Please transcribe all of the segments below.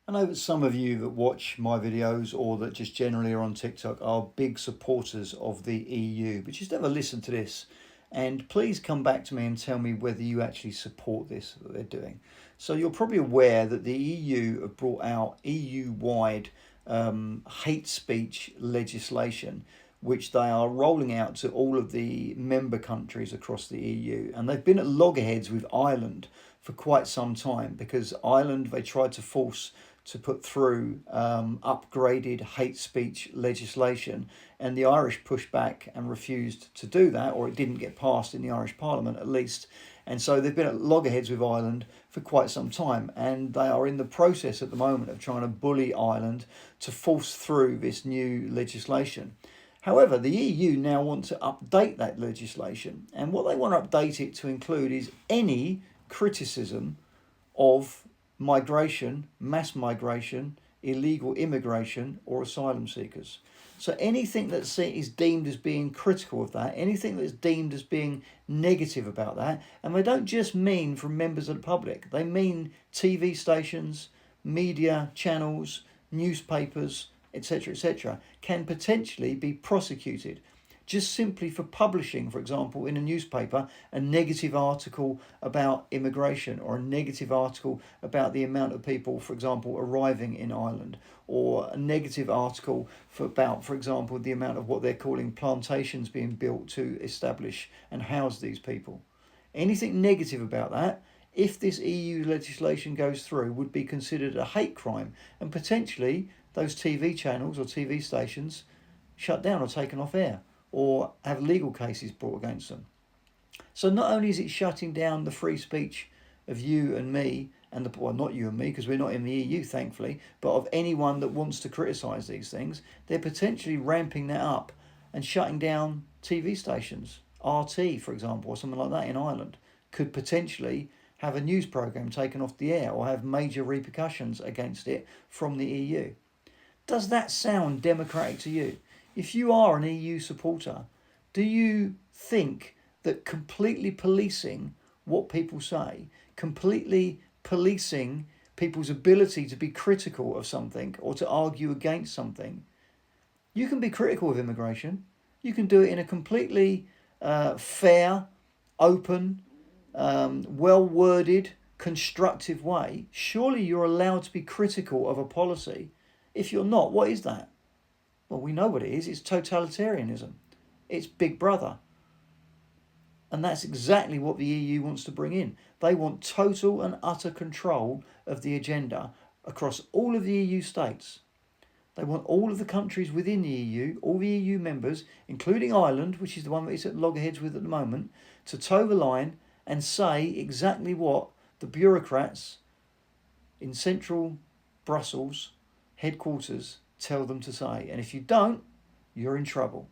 I know that some of you that watch my videos or that just generally are on TikTok are big supporters of the EU, but just have a listen to this. And please come back to me and tell me whether you actually support this that they're doing. So you're probably aware that the EU have brought out EU-wide hate speech legislation, which they are rolling out to all of the member countries across the EU. And they've been at loggerheads with Ireland for quite some time because Ireland, they tried to force to put through upgraded hate speech legislation, and the Irish pushed back and refused to do that, or it didn't get passed in the Irish Parliament at least. And so they've been at loggerheads with Ireland for quite some time, and they are in the process at the moment of trying to bully Ireland to force through this new legislation. However, the EU now want to update that legislation, and what they want to update it to include is any criticism of migration, mass migration, illegal immigration, or asylum seekers. So anything that is deemed as being critical of that, anything that's deemed as being negative about that, and they don't just mean from members of the public, they mean TV stations, media channels, newspapers, etc., can potentially be prosecuted just simply for publishing, for example, in a newspaper, a negative article about immigration or a negative article about the amount of people, for example, arriving in Ireland, or a negative article about, for example, the amount of what they're calling plantations being built to establish and house these people. Anything negative about that, if this EU legislation goes through, would be considered a hate crime, and potentially those TV channels or TV stations shut down or taken off air, or have legal cases brought against them. So not only is it shutting down the free speech of you and me, and well, not you and me because we're not in the EU, thankfully, but of anyone that wants to criticise these things, they're potentially ramping that up and shutting down TV stations. RT, for example, or something like that in Ireland, could potentially have a news programme taken off the air or have major repercussions against it from the EU. Does that sound democratic to you? If you are an EU supporter, do you think that completely policing what people say, completely policing people's ability to be critical of something or to argue against something, you can be critical of immigration, you can do it in a completely fair, open, well-worded, constructive way. Surely you're allowed to be critical of a policy. If you're not, what is that? Well, we know what it is. It's totalitarianism. It's Big Brother. And that's exactly what the EU wants to bring in. They want total and utter control of the agenda across all of the EU states. They want all of the countries within the EU, all the EU members, including Ireland, which is the one that it's at loggerheads with at the moment, to toe the line and say exactly what the bureaucrats in central Brussels headquarters tell them to say. And if you don't, you're in trouble.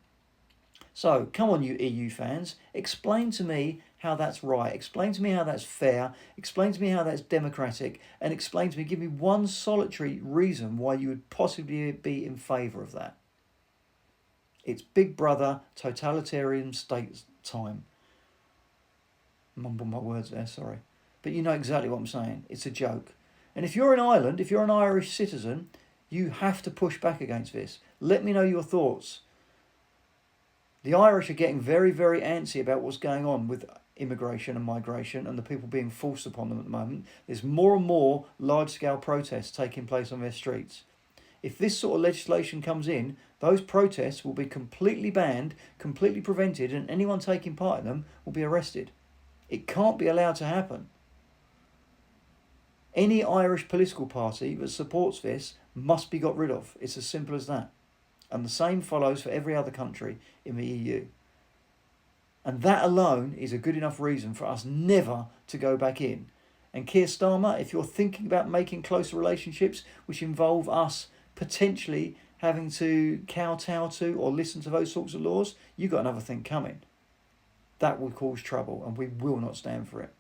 So come on, you EU fans, explain to me how that's right, explain to me how that's fair, explain to me how that's democratic, and explain to me, give me one solitary reason why you would possibly be in favour of that. It's Big Brother totalitarian state time. Mumble my words there, sorry. But you know exactly what I'm saying. It's a joke. And if you're in Ireland, if you're an Irish citizen, you have to push back against this. Let me know your thoughts. The Irish are getting very, very antsy about what's going on with immigration and migration and the people being forced upon them at the moment. There's more and more large-scale protests taking place on their streets. If this sort of legislation comes in, those protests will be completely banned, completely prevented, and anyone taking part in them will be arrested. It can't be allowed to happen. Any Irish political party that supports this must be got rid of. It's as simple as that. And the same follows for every other country in the EU. And that alone is a good enough reason for us never to go back in. And Keir Starmer, if you're thinking about making closer relationships which involve us potentially having to kowtow to or listen to those sorts of laws, you've got another thing coming. That will cause trouble and we will not stand for it.